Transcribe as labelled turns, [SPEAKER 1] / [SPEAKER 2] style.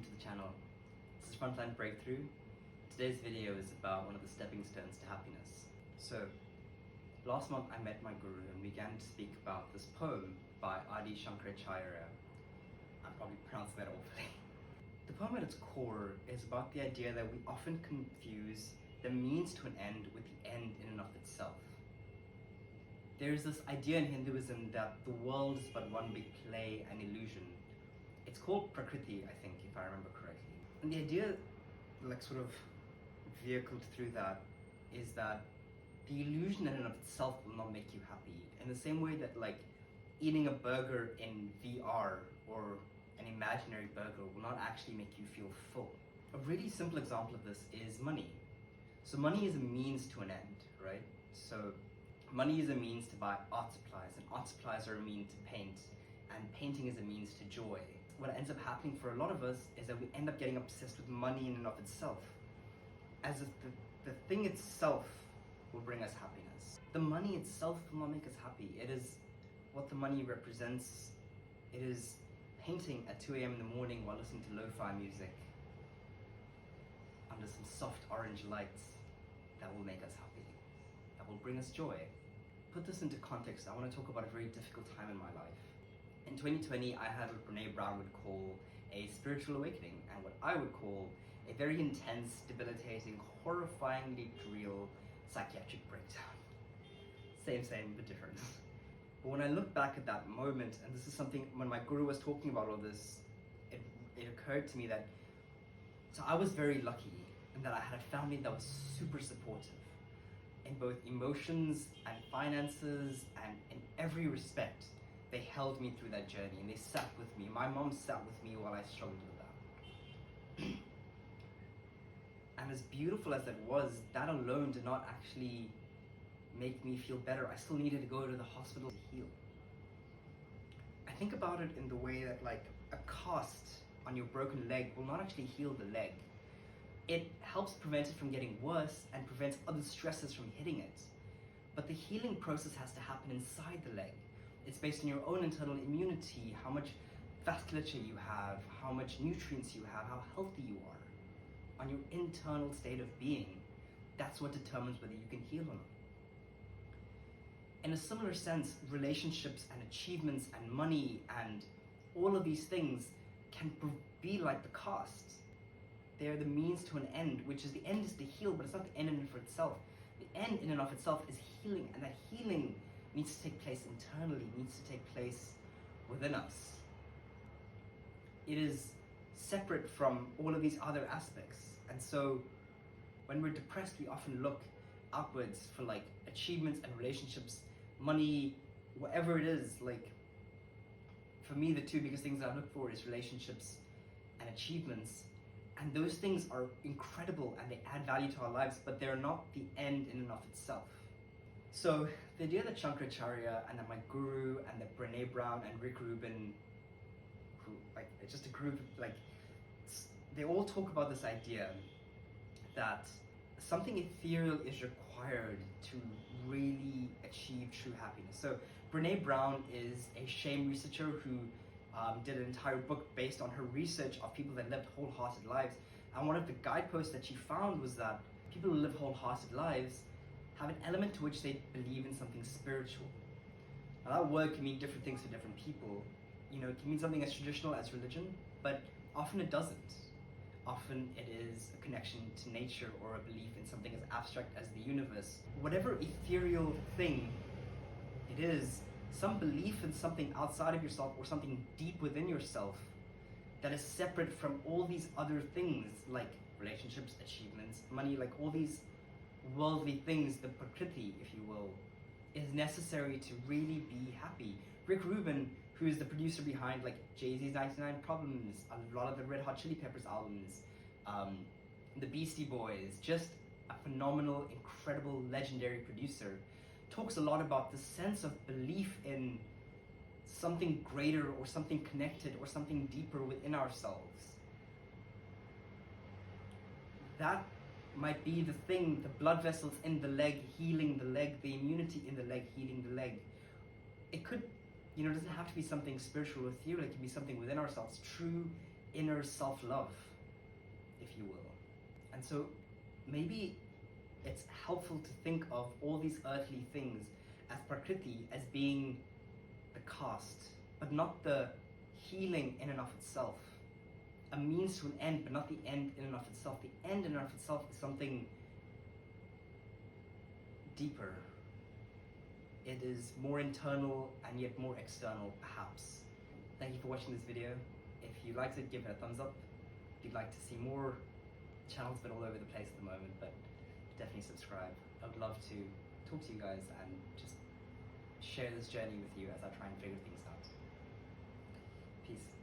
[SPEAKER 1] to the channel. This is Frontline Breakthrough. Today's video is about one of the stepping stones to happiness. So, last month I met my guru and began to speak about this poem by Adi Shankaracharya. I'm probably pronouncing that awfully. The poem at its core is about the idea that we often confuse the means to an end with the end in and of itself. There's this idea in Hinduism that the world is but one big play and illusion. It's called Praktri, I think, if I remember correctly. And the idea, sort of vehicled through that, is that the illusion in and of itself will not make you happy. In the same way that eating a burger in VR or an imaginary burger will not actually make you feel full. A really simple example of this is money. So money is a means to an end, right? So money is a means to buy art supplies, and art supplies are a means to paint, and painting is a means to joy. What ends up happening for a lot of us is that we end up getting obsessed with money in and of itself, as if the thing itself will bring us happiness. The money itself will not make us happy. It is what the money represents. It is painting at 2 a.m. in the morning while listening to lo-fi music under some soft orange lights that will make us happy, that will bring us joy. Put this into context, I want to talk about a very difficult time in my life. In 2020, I had what Brene Brown would call a spiritual awakening, and what I would call a very intense, debilitating, horrifyingly real psychiatric breakdown. Same, but different. But when I look back at that moment, and this is something, when my guru was talking about all this, it occurred to me that, so I was very lucky in that I had a family that was super supportive in both emotions and finances, and in every respect. They held me through that journey and they sat with me. My mom sat with me while I struggled with that. And as beautiful as that was, that alone did not actually make me feel better. I still needed to go to the hospital to heal. I think about it in the way that a cast on your broken leg will not actually heal the leg. It helps prevent it from getting worse and prevents other stresses from hitting it. But the healing process has to happen inside the leg. It's based on your own internal immunity, how much vasculature you have, how much nutrients you have, how healthy you are. On your internal state of being, that's what determines whether you can heal or not. In a similar sense, relationships and achievements and money and all of these things can be like the cast. They're the means to an end, which is the end is to heal, but it's not the end in and of itself. The end in and of itself is healing, and that healing needs to take place internally, needs to take place within us. It is separate from all of these other aspects. And so when we're depressed, we often look outwards for achievements and relationships, money, whatever it is. For me, the two biggest things I look for is relationships and achievements. And those things are incredible and they add value to our lives, but they're not the end in and of itself. So the idea that Shankaracharya and that my guru and that Brene Brown and Rick Rubin, who it's just a group, they all talk about this idea that something ethereal is required to really achieve true happiness. So Brene Brown is a shame researcher who did an entire book based on her research of people that lived wholehearted lives. And one of the guideposts that she found was that people who live wholehearted lives have an element to which they believe in something spiritual. Now that word can mean different things for different people. It can mean something as traditional as religion, but often it doesn't. Often it is a connection to nature or a belief in something as abstract as the universe. Whatever ethereal thing it is, some belief in something outside of yourself or something deep within yourself that is separate from all these other things like relationships, achievements, money, all these worldly things, the Prakriti, if you will, is necessary to really be happy. Rick Rubin, who is the producer behind Jay-Z's 99 Problems, a lot of the Red Hot Chili Peppers albums, the Beastie Boys, just a phenomenal, incredible, legendary producer, talks a lot about the sense of belief in something greater or something connected or something deeper within ourselves. That might be the thing, the blood vessels in the leg healing the leg, the immunity in the leg healing the leg. It could, it doesn't have to be something spiritual or ethereal, it can be something within ourselves, true, inner self-love, if you will. And so maybe it's helpful to think of all these earthly things as Prakriti, as being the cast, but not the healing in and of itself. A means to an end, but not the end in and of itself. The end in and of itself is something deeper. It is more internal and yet more external, perhaps. Thank you for watching this video. If you liked it, give it a thumbs up. If you'd like to see more, channel's been all over the place at the moment, but definitely subscribe. I would love to talk to you guys and just share this journey with you as I try and figure things out. Peace.